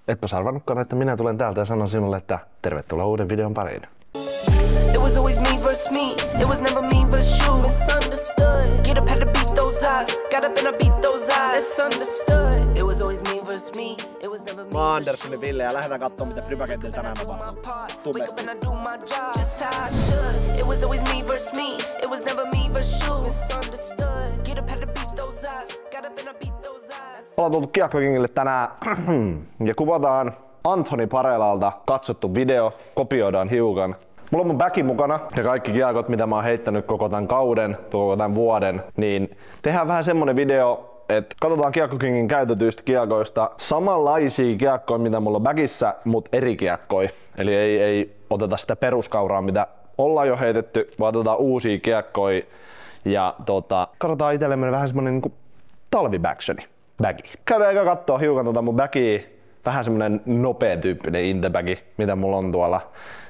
Etpä sä arvannutkaan, että minä tulen täältä ja sanon sinulle, että tervetuloa uuden videon pariin. It was always me versus me. It was never me versus you. Misunderstood. Get up, had to beat those eyes. Got up and I beat those eyes. It's understood. It was always me versus me. It was never me. Mä oon Anderssonin Ville ja lähdetään kattoo mitä Frybaketilla tänään tapahtuu. Wake up and I do my job just how I should. It was always me versus me. It was never me versus you. Misunderstood. Get up, had to beat those eyes. Got up and I beat those eyes. Ollaan tullut Kiekko Kingille tänään ja kuvataan Anthony Parelalta katsottu video, kopioidaan hiukan. Mulla on mun bagi mukana ja kaikki kiekot, mitä mä oon heittänyt koko tämän kauden, koko tämän vuoden, niin tehdään vähän semmonen video, että katsotaan Kiekko Kingin käytetyistä kiekoista samanlaisia kiekkoja, mitä mulla on bagissa, mutta eri kiekkoja. Eli ei oteta sitä peruskauraa, mitä ollaan jo heitetty, vaan otetaan uusia kiekkoja ja katsotaan itsellemme vähän semmonen niinku talvibacksioni bagi. Käydään eikä kattoo hiukan mun bagia. Vähän semmonen nopea tyyppinen intebagi, mitä mulla on tuolla.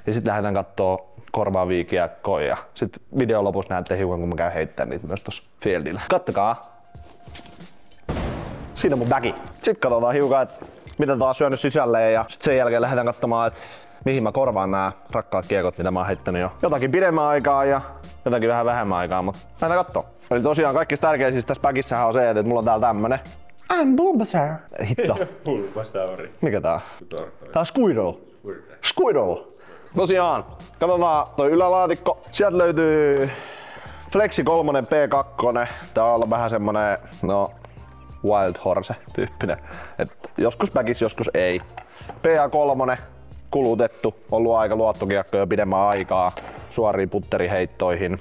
Ja sit lähdetään kattoo korvaavia kiekkoja. Ja sit videon lopussa näette hiukan, kun mä käyn heittämään niitä myös tossa fieldillä. Kattokaa! Siinä mun bagi. Sit katsotaan hiukan, että mitä tää on syönyt sisälle. Ja sit sen jälkeen lähdetään katsomaan, että mihin mä korvaan nää rakkaat kiekot, mitä mä oon heittänyt jo jotakin pidemmän aikaa ja jotakin vähän vähemmän aikaa, mutta lähdetään kattoo. Eli tosiaan kaikista tärkein siis tässä bagissähän on se, että mulla on täällä tämmönen I'm Bulbasaur. Hitto. Bulbasauri. Mikä tää on? Tää on Squirtle. Squirtle. Tosiaan, katsotaan toi ylälaatikko. Sieltä löytyy Flexi 3 P2. Tää on vähän semmonen, Wild Horse tyyppinen. Et joskus bagis, joskus ei. PA3 kulutettu, ollut aika luottokiekko jo pidemmän aikaa. Suoriin putteriheittoihin.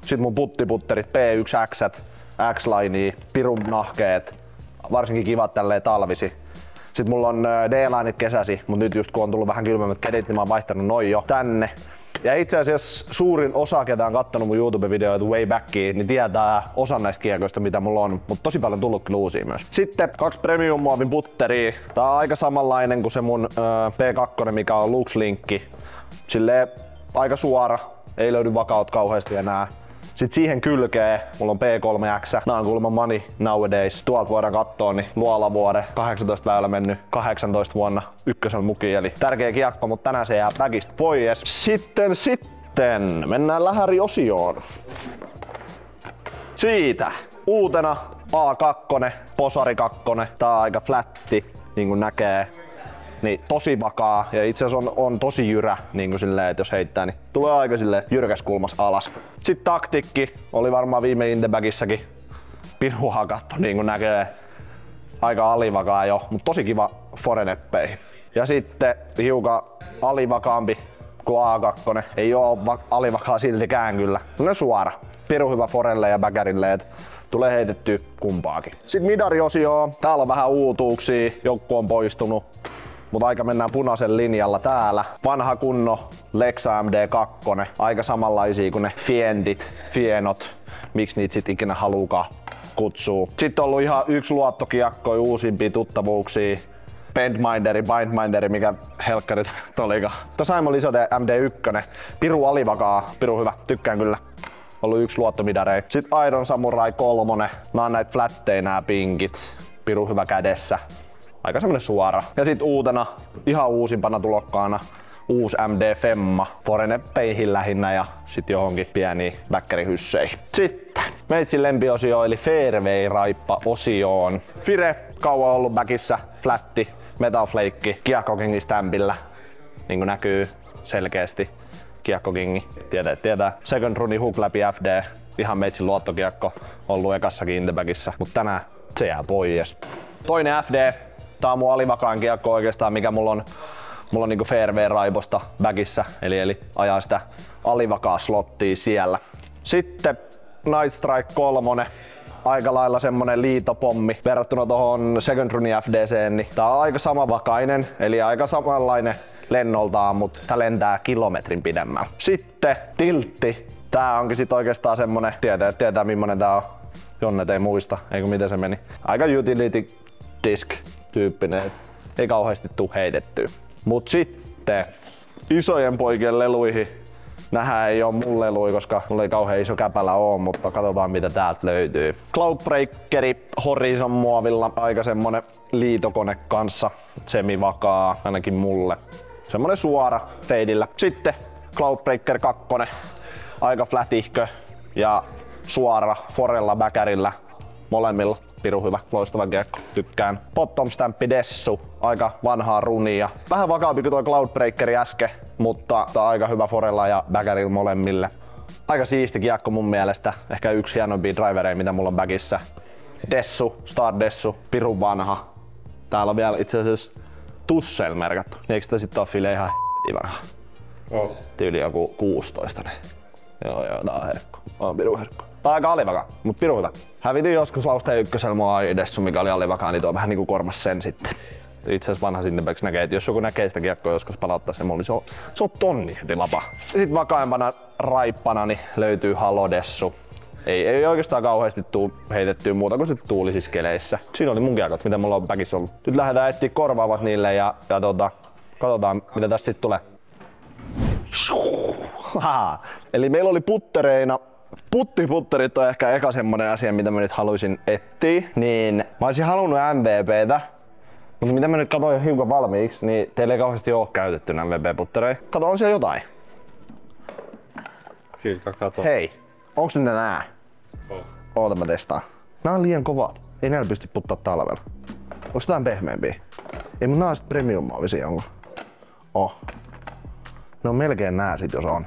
Sitten mun puttiputterit P1X, X-linea, pirun nahkeet. Varsinkin kivat tälleen talvisi. Sitten mulla on D-lineit kesäsi, mutta nyt just kun on tullut vähän kylmemmät kädet, niin mä oon vaihtanut noin jo tänne. Ja itse asiassa suurin osa, ketä on kattonut mun YouTube-videoita way backiin, niin tietää osan näistä kiekoista, mitä mulla on, mutta tosi paljon tullut kyllä uusia myös. Sitten 2 premium muovin putteria. Tää on aika samanlainen kuin se mun P2, mikä on Lux-linkki. Silleen aika suora, ei löydy vakaut kauheasti enää. Sitten siihen kylkee, mulla on P3X, nää on kuulemma money nowadays. Tuolta voidaan kattoo, niin luolavuode, 18 väylä mennyt 18 vuonna ykkösen mukiin, eli tärkeä kiekko, mutta tänään se jää bagista pois. Sitten mennään lähäriosioon. Siitä uutena A2, Posari 2, tää on aika flätti, niin kuin näkee. Niin tosi vakaa ja itse asiassa on tosi jyrä, niin kuin silleen, että jos heittää, niin tulee aika silleen jyrkäs kulmas alas. Sitten taktikki oli varmaan viime intebagissakin pirun hakattu, niin kuin näkee. Aika alivakaa jo, mutta tosi kiva foreneppeihin. Ja sitten hiukan alivakaampi kuin A2. Ei oo alivakaa siltikään kyllä. Ne suora. Pirun hyvä forelle ja backerille, että tulee heitettyä kumpaakin. Sitten midariosio. Täällä on vähän uutuuksia, joku on poistunut. Mutta aika mennään punaisen linjalla täällä. Vanha kunno Lexa MD2. Aika samanlaisia kuin ne Fienot. Miksi niitä sit ikinä haluukaan kutsuu. Sitten on ollut ihan yksi luottokiekko, uusimpia tuttavuuksia. Bindminderi, mikä helkkarit olikaan. Tuossa on Lisote MD1. Piru alivakaa, piru hyvä, tykkään kyllä. Ollut yksi luottomidarei. Sitten Iron Samurai 3. Nää on näitä flättejä nää pinkit. Piru hyvä kädessä. Aika semmonen suora. Ja sit uutena, ihan uusimpana tulokkaana, uusi MD Femma. Foreneppeihin lähinnä ja sit johonkin pieniin backerihysseeihin. Sitten meitsin lempiosio eli Fairway Raippa osioon. Fire, kauan ollut backissa, flätti, Metal Flake, Kiekko Kingin stämpillä. Niin kuin näkyy selkeästi. Kiekko Kingi, tietää. Second runi hook läpi FD. Ihan meitsin luottokiekko, ollut ekassakin intebackissa, mutta tänään se jää pois. Toinen FD. Tää on mun alivakaan kiekko oikeastaan, mikä mulla on niinku fairway raiposta bagissa, eli ajaa sitä alivakaa slottia siellä. Sitten Night Strike 3, aika lailla semmonen liitopommi verrattuna tohon Second Runi FDC:hen, niin tää on aika samavakainen, eli aika samanlainen lennoltaan, mutta tää lentää kilometrin pidemmällä. Sitten tiltti. Tää onkin sit oikeastaan semmonen, tietää millainen tää on. Jonnet ei muista, eikö miten se meni. Aika utility disk tyyppinen, ei kauheasti tuu heitettyä. Mut sitten isojen poikien leluihin Nähdään ei oo mun lelui, koska mulla ei kauhean iso käpälä oo, mutta katsotaan mitä täältä löytyy. Cloudbreakeri Horizon muovilla, aika semmonen liitokone kanssa, semivakaa, ainakin mulle. Semmonen suora feidillä. Sitten Cloudbreaker 2, aika flätihkö ja suora forella bäkärillä molemmilla. Pirun hyvä, loistava kiekko, tykkään. Bottom Stampi Dessu, aika vanhaa runia. Vähän vakaampi kuin tuo Cloudbreakeri äsken, mutta aika hyvä forella ja bäkärillä molemmille. Aika siisti kiekko mun mielestä, ehkä yksi hienoimpia drivereja mitä mulla on bagissä. Dessu, Star Dessu, pirun vanha. Täällä on vielä itse asiassa Tussel merkattu. Eikö sitä sit oo File ihan vanha? Oh. Tyyli joku 16. Joo, tää on herkku. On pirun herkku. Tää on aika alivaka, mut pirun hyvä. Hävitin joskus Lausteen ykkösellä mua Dessu, mikä oli alivakaa, niin tuo vähän niinku kormas sen sitten. Itse asiassa vanha Sinnebex näkee, että jos joku näkee sitä kiekkoa joskus palauttaa sen mulle, niin se on tonni heti lapa. Sitten vakaimpana raippana niin löytyy Halo Dessu. Ei oikeastaan kauheasti heitettyä muuta kuin sit tuulisissa keleissä. Siinä oli mun kiekot, mitä mulla on bagissä ollut. Nyt lähdetään etsiä korvaavat niille ja katsotaan mitä tästä sitten tulee. Eli meillä oli puttereina. Putterit on ehkä eka semmonen asia, mitä mä nyt haluaisin etsiä. Niin mä olisin halunnut MVPtä. Mutta mitä mä nyt katsoin jo hiukan valmiiksi, niin teillä ei kauheasti oo käytetty MVP-puttereja. Kato, on siellä jotain. Kilka, kato. Hei, onks ne nää? Oh. Oota mä testaan. Nää on liian kovat. Ei näillä pysty puttaa talvella. Onks jotain pehmeämpiä? Ei, mut nää on sit premium-maavisia, onko? Ne on melkein nää sit, jos on.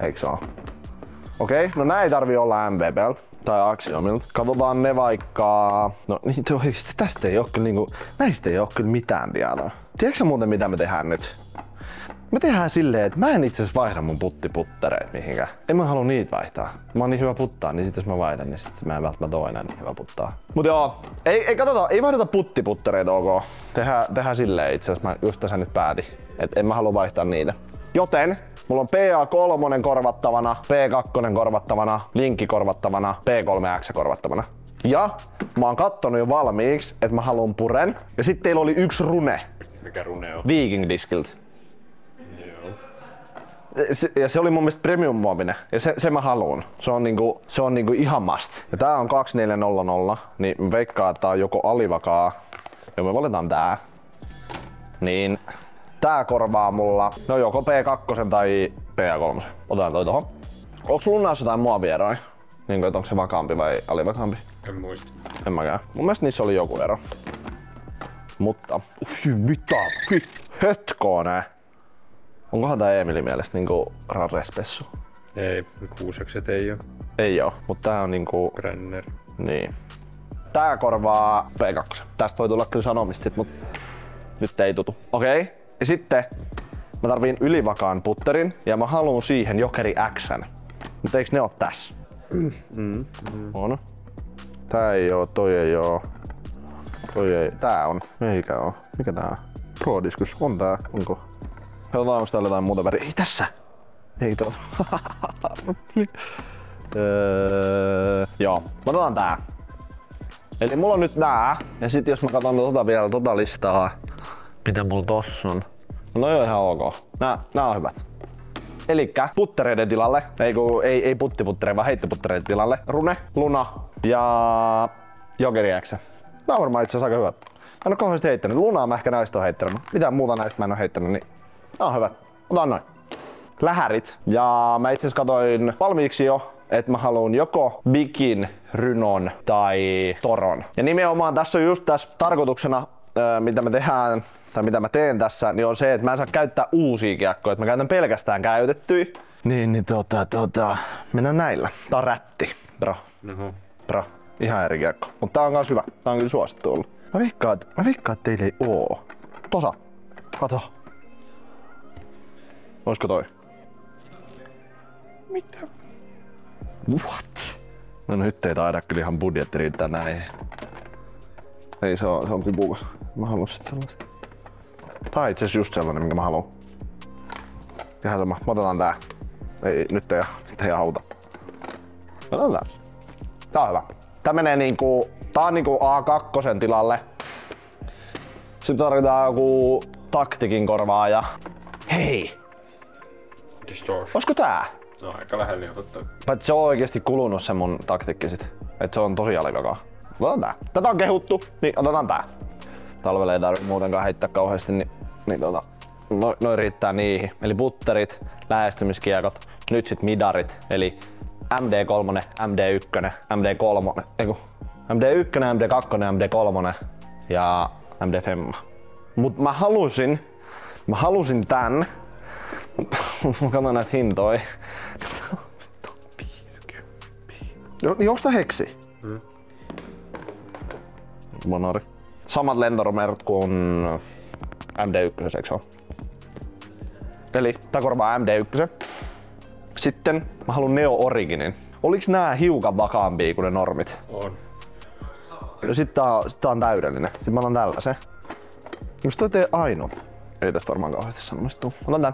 Eiks oo? Okei, no nää ei tarvii olla MVP:llä tai Axiomilta. Katsotaan ne vaikka... No niitä oikeesti tästä ei oo kyllä niinku... Näistä ei oo kyllä mitään tietoa. Tiedätkö muuten mitä me tehdään nyt? Me tehdään silleen, että mä en itse asiassa vaihda mun puttiputtereet mihinkään. En mä halua niitä vaihtaa. Mä oon niin hyvä puttaa, niin sit jos mä vaihdan, niin sit mä en välttämättä oo enää niin hyvä puttaa. Mut joo, ei vaihdeta puttiputtereita, ok. Tehdään silleen itse asiassa, mä just tässä nyt päätin. Et en mä halua vaihtaa niitä. Joten mulla on PA3 korvattavana, P2 korvattavana, linkki korvattavana, P3X korvattavana. Ja mä oon kattonut jo valmiiksi, että mä haluan puren. Ja sitten teillä oli yksi rune. Mikä rune on? Viking Diskiltä. Joo. Ja se oli mun mielestä premium-muovinen. Ja se mä haluun. Se on niinku ihan must. Ja tää on 2400, niin mä veikkaan, että tää on joko alivakaa. Ja me valitaan tää. Niin tää korvaa mulla no joko P2 tai PA3. Otetaan toi tohon. Onks Lunnaassa jotain muovieroja? Niinku, että onko se vakaampi vai alivakaampi? En muista. En mäkään. Mun mielestä niissä oli joku ero. Mutta... mitä? Hetkoa nää! Onkohan tää Emilin mielestä niinku rarespessu? Ei, kuusekset ei oo. Ei oo, mutta tää on niinku... Brenner. Niin. Tää korvaa P2. Tästä voi tulla kyllä sanomista, mutta nyt ei tutu. Okei. Ja sitten mä tarviin ylivakaan putterin ja mä haluun siihen Jokeri X:n. Mutta eiks ne oo tässä? On. Tää ei oo, toi ei oo. Toi ei. Tää on. Eikä oo. Mikä tää on? Pro Discus. On tää. Onko? Katsotaan onko täällä jotain muuta väriä. Ei tässä! Ei tuo. Joo. Mä otetaan tää. Eli mulla on nyt nää. Ja sit jos mä katson vielä tota listaa. Mitä mulla tossa on? No on ihan ok. Nää on hyvät. Elikkä puttereiden tilalle, ei puttiputtereiden vaan heittoputtereiden tilalle. Rune, Luna ja Jokeri X. Nää on varmaan itse asiassa aika hyvät. Mä en oo kauheasti heittänyt. Lunaa mä ehkä näistä oon heittänyt. Mitään muuta näistä mä en oo heittänyt, niin nää on hyvät. Otan noin. Lähärit. Ja mä itse asiassa katoin valmiiksi jo, että mä haluun joko Bikin, Rynon tai Toron. Ja nimenomaan tässä on just tässä tarkoituksena, mitä me tehdään tai mitä mä teen tässä, niin on se, että mä en saa käyttää uusia kiekkoja, että mä käytän pelkästään käytettyjä. Niin mennään näillä. Tää on rätti, bro. Bro, ihan eri kiekko. Mutta tää on kans hyvä. Tää on kyllä suosittu ollut. Mä veikkaan, että teillä ei oo. Tosa. Kato. Oisko toi? Mitä? What? No nyt ei taida kyllä ihan budjetti riittää näihin. Ei se on kupukas. Mä haluan sit sellaista. Tää on itse asiassa just sellainen, minkä mä haluan. Ihan sama. Mä otetaan tää. Nyt ei auta. Otetaan tää. Tää on hyvä. Tää menee niinku... Tää on niinku A2 tilalle. Sitten tarvitaan joku taktikin korvaaja. Hei! Distortion. Olisiko tää? No aika lähellä niin totta. Paitsi se on oikeesti kulunut se mun taktiikki sit. Et se on tosi alivakaa. Otetaan tää. Tätä on kehuttu, niin otetaan tää. Talvelle ei tarvitse muutenkaan heittää kauheasti, niin noin riittää niihin. Eli butterit, lähestymiskiekot, nyt sit midarit, eli MD3, MD1, MD3, MD1, MD2, MD3 ja MD Femma. Mut mä halusin tän. Mä katson näitä hintoja. Niin onks tää heksi? Monori. Samat lentonumerot kuin MD1, eikö oo? Eli tää korvaa MD1. Sitten mä haluan Neo Originin. Oliks nää hiukan vakaampia kuin ne normit? On. No sit tää on täydellinen. Sitten mä otan tällaisen. Just toi tee ainoa. Ei tästä varmaan kauheasti sanomista tuu. Otan tän.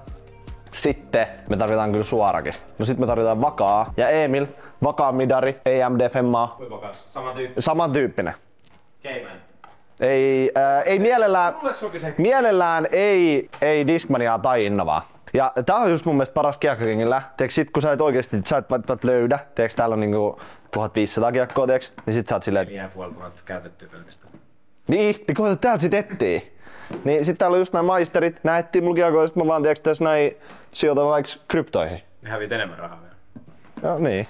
Sitten me tarvitaan kyllä suorakin. No sit me tarvitaan vakaa. Ja Emil, vakaa midari, ei MD Femmaa. Kuinka vakas? Samantyyppinen. Samantyyppinen. Cayman. Ei mielellään ei Discmaniaa tai Innovaa. Ja tää on just mun mielestä paras kiekkokengillä. Tiedätkö sit kun sä et oikeesti löydä, tiedätkö täällä on niinku 1500 kiekkoa, tiedätkö? Niin sit sä oot silleen 4,5 käytettyä pelkästään. niin koeta täältä sit etsii. Niin sit täällä on just nää maisterit, nää etsii mulla kiekoja, sit mä vaan tiedätkö tässä näin sijoitan vaikka kryptoihin. Ne hävit enemmän rahaa vielä. No niin.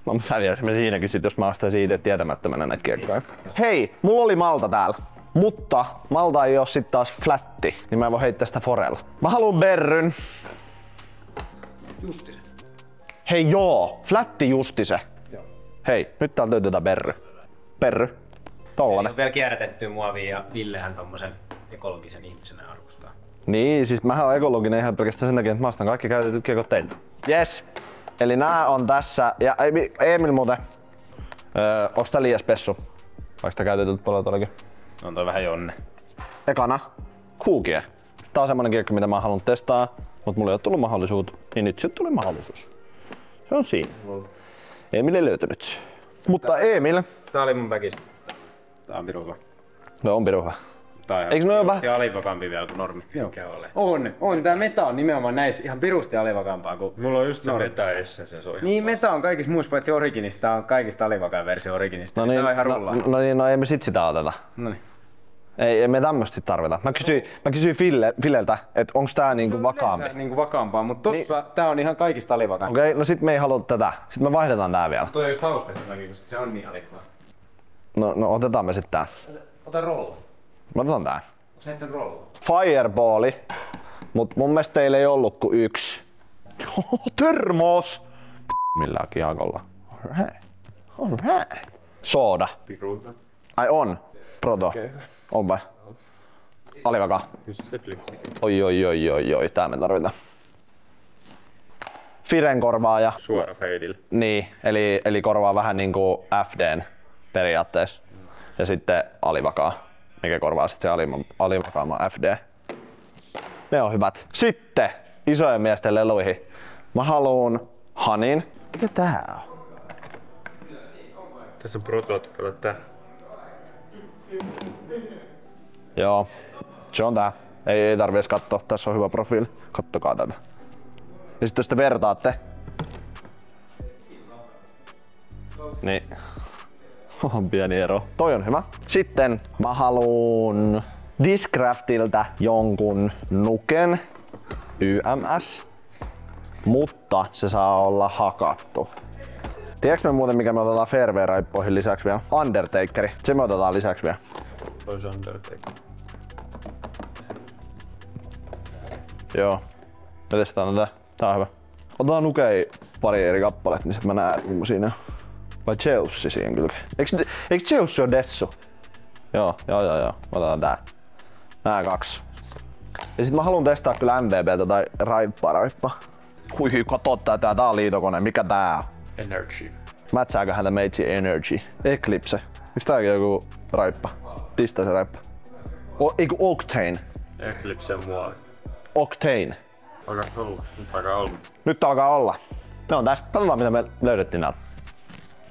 No mutta häviäisin me siinäkin sit, jos mä ostan siitä tietämättömänä näitä kiekkoja. Hei, mulla oli malta täällä. Mutta malta ei oo sit taas flatti, niin mä en voi heittää sitä forella. Mä haluun berryn. Justisen. Hei joo, flatti justise. Joo. Hei, nyt täältä löytyy berry. Berry. Tollanen. On vielä kierrätettyä muovia ja Villehän tommosen ekologisen ihmisenä arvostaa. Niin, siis mähän oon ekologinen ihan pelkästään sen takia, että mä ostan kaikki käytetyt kiekot teiltä. Yes. Eli nää on tässä. Ja Emil muuten. Onks tää liian spessu? Vaikka tää käytetyt paljon todellakin? On toi vähän jonne. Ekana. Kuukie. Tää on semmonen kiekko, mitä mä oon halunnut testaa. Mut mulla ei oo tullut mahdollisuutta. Niin nyt sit tuli mahdollisuus. Se on siinä. Emil ei löytynyt. Mutta Emil. Tää oli mun väkis. Tää on pirun hyvä. No on pirun hyvä. Tää on Eiks noi oo vähän... alivakampi vielä kuin normi. Mikä ole? On. Tää meta on nimenomaan näissä ihan pirusti alivakampaa kuin Mulla on just se meta essence, se on ihan niin, meta on kaikissa muissa paitsi Originista. Tää on kaikista alivakaan versio Originista. No niin, tää on ihan rullaa. no ei me sit sitä oteta. Noniin. Ei me tämmöstä tarvita. Mä kysyin Filleltä, että onks tää niinku vakaampi. Niinku vakaampaa, mutta tossa tää on ihan kaikista alivakaampi. Okei, no sit me ei halua tätä. Sit me vaihdetaan tää vielä. Toi on just hauska tämäkin, koska se on niin alivaa. No otetaan me sit tää. Ota rolla. Mä otan tää. Se et rolla. Fireballi. Mut mun mielestä teillä ei ollut kuin yksi. Joo, termos! Millään kiekolla. Alright. Sooda. piruuta. Ai on. Proto. Okei. On vai? Alivakaa. Just se flippi. Oi. Tää me tarvitaan. Firen korvaaja. Suora feidillä. Niin, eli korvaa vähän niinku FDn periaatteessa. Ja sitten alivakaa, mikä korvaa sitten se alivakaama FD. Ne on hyvät. Sitten isojen miesten leluihin. Mä haluun Hanin. Mikä tää on? Tässä on prototyyppi, tää. Joo, se on tää. Ei tarvi edes katsoa, tässä on hyvä profiili. Kattokaa tätä. Ja sitten jos te vertaatte, niin on pieni ero. Toi on hyvä. Sitten mä haluun Discraftiltä jonkun nuken YMS, mutta se saa olla hakattu. Tiedätkö me muuten mikä me otetaan Fairway-raippoihin lisäksi vielä? Undertakeri. Se me otetaan lisäksi vielä. Tois Undertaker. Joo. Me testataan tätä. Tää on hyvä. Otetaan nukei pari eri kappaletta, niin sit mä näen millaisia ne on. Vai Zeussi siihen kylkeen? Eikö Zeussi oo Dessu? Joo. Otetaan tää. Nää kaksi. Ja sit mä haluan testaa kyllä MVPtä tai raippaa. Hui, kato tää on liitokone. Mikä tää on? Energy. Mätsääköhän tää meitsi Energy? Eclipse. Miks tääkin joku raippa? Pistä se raippa. Eiku Octane. Eclipse muovi. Octane. Nyt alkaa olla. Ne on tässä. Katsotaan mitä me löydettiin täältä.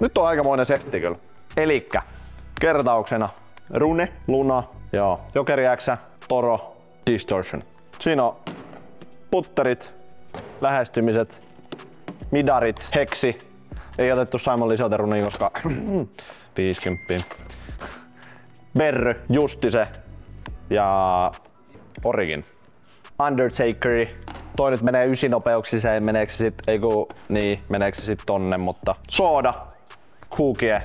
Nyt on aikamoinen setti kyllä. Elikkä kertauksena Rune, Luna, joo, Jokeri X, Toro, Distortion. Siinä on putterit, lähestymiset, midarit, heksi. Ei otettu Simon Lisoteruniin, koska 50. Berry, Justise ja Origin. Undertakeri. Toi nyt menee 9 nopeuksiseen, meneekö se sit tonne, mutta Soda, Kuukie,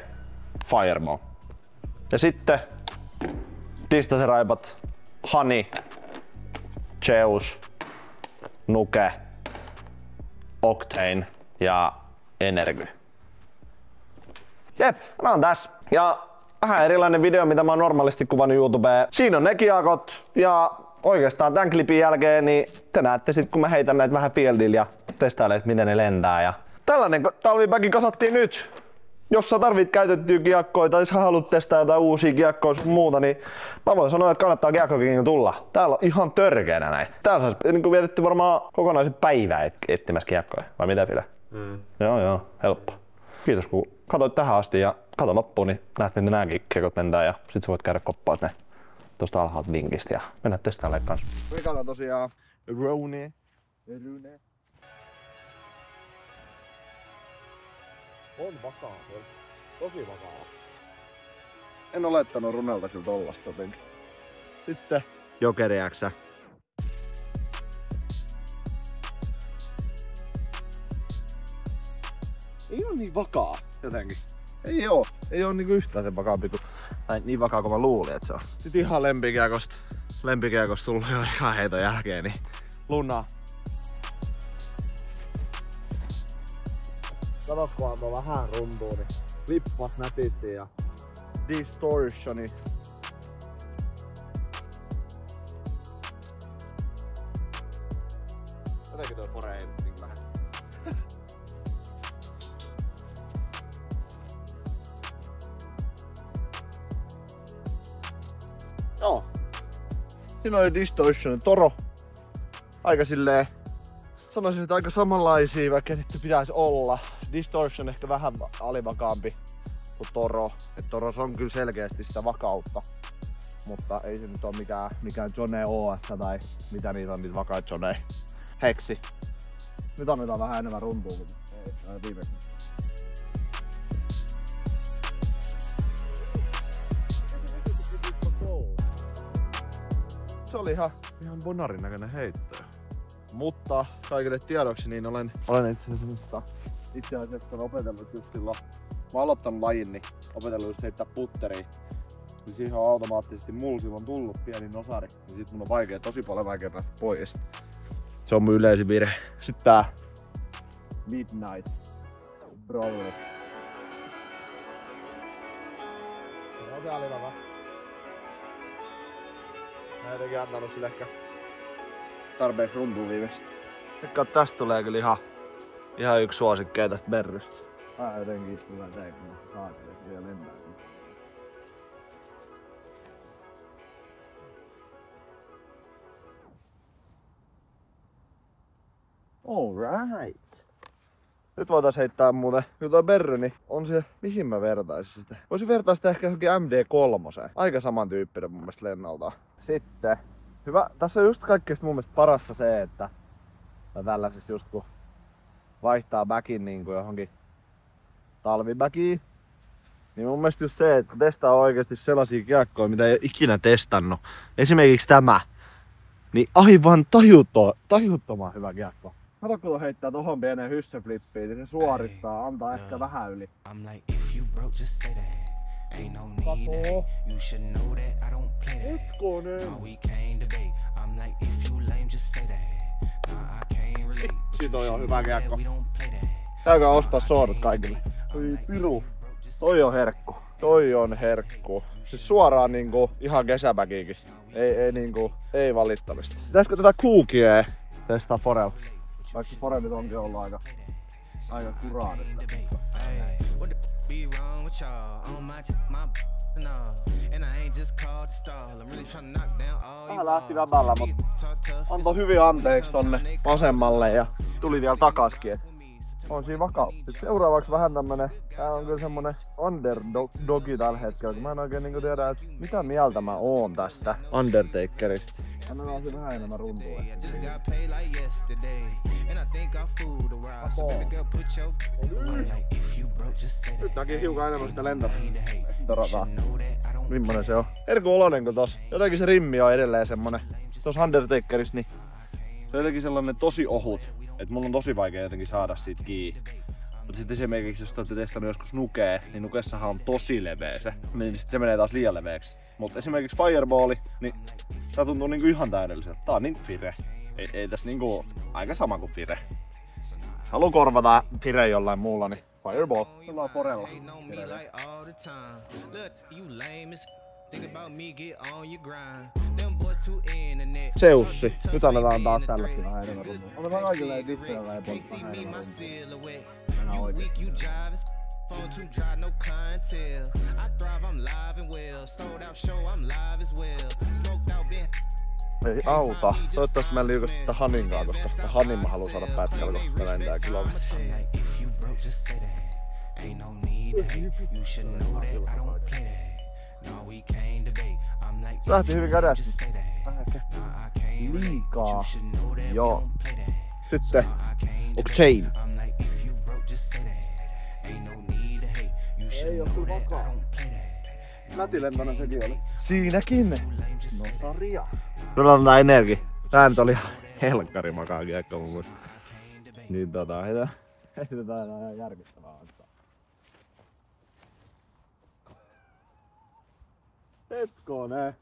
Firemo. Ja sitten Distaseraipat, Honey, Zeus, Nuke, Octane ja Energy. Jep, mä oon tässä. Ja vähän erilainen video, mitä mä oon normaalisti kuvannut YouTubeen. Siinä on ne kiakot ja oikeastaan tämän klipin jälkeen niin te näette sit kun mä heitän näitä vähän fieldillä ja testailen, että miten ne lentää. Ja tällainen talvipäki kasattiin nyt. Jos sä tarvit käytettyä kiekkoja tai jos haluat testaa jotain uusia kiekkoja ja muuta, niin mä voin sanoa, että kannattaa kiekkokin tulla. Täällä on ihan törkeänä näitä. Täällä saisi niin vietetty varmaan kokonaisen päivää etsimässä kiekkoja. Vai mitä File? Joo, helppo. Kiitos kun katsoit tähän asti ja kato loppuun, niin näet miten nääkin kiekot lentää ja sit sä voit käydä koppaas ne tosta alhaalta vinkistä ja mennä testailemaan kanssa. Vikalla tosiaan Rune. On vakaa, tosi vakaa. En olettanut Runelta kyllä tollasta jotenkin. Sitten Jokeri X. Ei oo niin vakaa jotenkin. Ei oo niinku yhtään sen vakaampi kuin, tai niin vakaa kuin mä luulin, että se on. Sitten ihan lempikiekosta tullut jo ihan heiton jälkeen, niin Luna. Katokkohan mä vähän runtuu, niin lippas nätisti ja distortioni. Jotenkin toi pore ei niin vähän. Joo. Siinä oli distortion Toro. Aika silleen, sanoisin, että aika samanlaisia, vaikka niitä pitäisi olla. Distortion ehkä vähän alivakaampi kuin Toro. Et Toros on kyllä selkeästi sitä vakautta. Mutta ei se nyt ole mikään Jone OS tai mitä niitä on, niitä vakaita Jone. Heksi. Nyt annetaan vähän enemmän runtua kuin viimeksi. Se oli ihan bonarin näköinen heitto. Mutta kaikille tiedoksi niin olen itse asiassa opetellut just silloin. Mä oon aloittanut lajin, niin opetellut just heittää putteriin. Niin siihen on automaattisesti mulla silloin tullut pieni nosari. Niin sit mun on tosi paljon vaikea päästä pois. Se on mun yleisin virhe. Sitten tää Midnight Brawler. Se oli vaka. Mä en jotenkin antanut sille ehkä tarpeeksi runtua viimeksi. Nyt tästä tulee kyllä ihan yksi suosikkeja tästä Berrystä. Mä jotenkin istuvan tein, kun mä saattelin, että vielä lentää. Alright. Nyt voitais heittää muuten, kun toi Berry, niin on se, mihin mä vertaisin sitä. Voisin vertaa sitä ehkä johonkin MD3. Aika samantyyppinen mun mielestä lennoltaan. Sitten, hyvä. Tässä on just kaikkein mun mielestä parasta se, että tällaisessa just kun vaihtaa backin niin kuin johonkin talvibackiin, niin mun mielestä just se, että testaa oikeasti sellaisia kiekkoja, mitä ei ole ikinä testannut. Esimerkiksi tämä. Niin aivan tajuttoman hyvä kiekko. Kato kun heittää tohon pieneen hysseflippiin, niin se suoristaa, antaa ehkä vähän yli. Siitä on jo hyvä kiekko. Käykää ostaa soodat kaikille. Oi piru. Toi on herkku. Toi on herkku. Siis suoraan niinku ihan kesäbäkiikin. Ei valittamista. Pitäisikö tätä Kuukiea testaa Forella? Vaikka Fore nyt onkin ollut aika kuraanista. Vähän lähti väpällä, mutta antoi hyvin anteeksi tonne vasemmalle ja tuli vielä takaskin. On siinä vakautta. Sitten seuraavaksi vähän tämmönen, tää on kyllä semmonen underdogi tällä hetkellä, kun mä en oikein niinku tiedä, että mitä mieltä mä oon tästä Undertakerista. Annetaan se vähän enemmän runtua. I just got paid like yesterday, and I think I fooled around. So baby girl, put your like if you broke, just say that. Nyt näki hiukan enemmän sitä lentorataa. Mimmonen se on? Erko Olonen tos. Jotenkin se rimmi on edelleen semmonen. Tuossa Undertakerissa niin se on jotenkin sellainen tosi ohut. Et mulla on tosi vaikea jotenkin saada siitä kiinni. Mutta sitten esimerkiksi jos te olette testannut joskus nukea, niin nukessahan on tosi leveä se. Niin sit se menee taas liian leveäksi. Mutta esimerkiksi Fireball, niin tää tuntuu niinku ihan täydelliseltä. Tää on niinku Fire. Ei tässä niinku aika sama kuin Fire. Haluan korvata Fire jollain muulla, niin Fireball. Mulla on Forella. Zeussi. Nyt annetaan taas tällekin vähän enemmän runtua. Otetaan kaikille tippeillä ja polttaa vähän enemmän runtua. Mennään oikein. Phone too dry, no clientele. I thrive, I'm live and well. Sold out show, I'm live as well. Smoked out, been. Ei auta. Toivottavasti mä en liukas tätä Haninkaan, koska Hanin mä haluan saada pätkällä, kun mä lentää kilometri. Se lähti hyvin kädessä. Liikaa. Joo. Sitten. Onko chain? Ei oo kyllä vakaa. Lätilentoinen sekin oli. Siinäkin! Nostaria. Kyllä tää energi. Tää nyt oli ihan helkkari makaa kiekko mun muista. Niin heitetään ihan järkyttävää antaa. Hetkonen.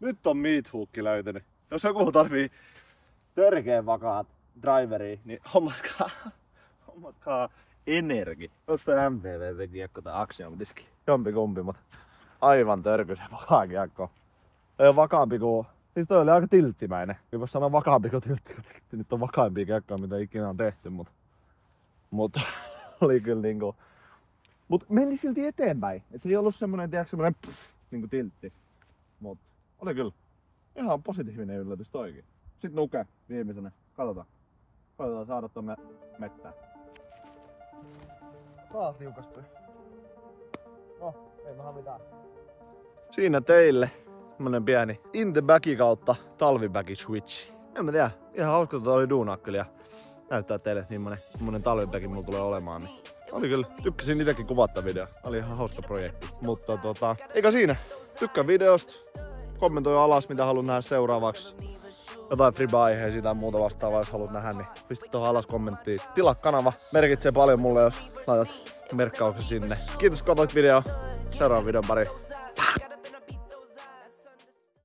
Nyt on meathookki löytynyt. Jos joku tarvii törkeen vakaat driveria, niin hommatkaa energi. Ottaa MPV-kiekko tai Axiom-diski. Jompikumpi, mutta aivan törkysen vakaa kiekko. Ei oo vakaampi kuin... Siis toi oli aika tilttimäinen. Kyllä vois sanoa vakaampi kuin tiltti. Nyt on vakaampia kiekkoja, mitä ikinä on tehty, mutta oli kyllä niinku... Mut meni silti eteenpäin. Et se ei ollut semmonen, tiedätkö, semmonen niinku tiltti. Mut oli kyllä ihan positiivinen yllätys toikin. Sitten nuke viimeisenä. Katsotaan saada tonne mettään. Taas liukastui. No, ei vähän mitään. Siinä teille semmonen pieni in the backi kautta talvibacki switch. En mä tiedä, ihan hauska oli duunaa kyllä ja näyttää teille, että millainen talvibacki mulla tulee olemaan. Niin oli kyllä, tykkäsin itekin kuvattaa video. Oli ihan hauska projekti. Mutta eikä siinä. Tykkää videosta. Kommentoi alas mitä haluat nähdä seuraavaksi. Jotain friba-aiheisia tai muuta vastaavaa jos haluat nähdä, niin pistä tuohon alas kommenttiin. Tilaa kanava, merkitsee paljon mulle jos laitat merkkauksen sinne. Kiitos kun katsoit video. Seuraavan videon pari.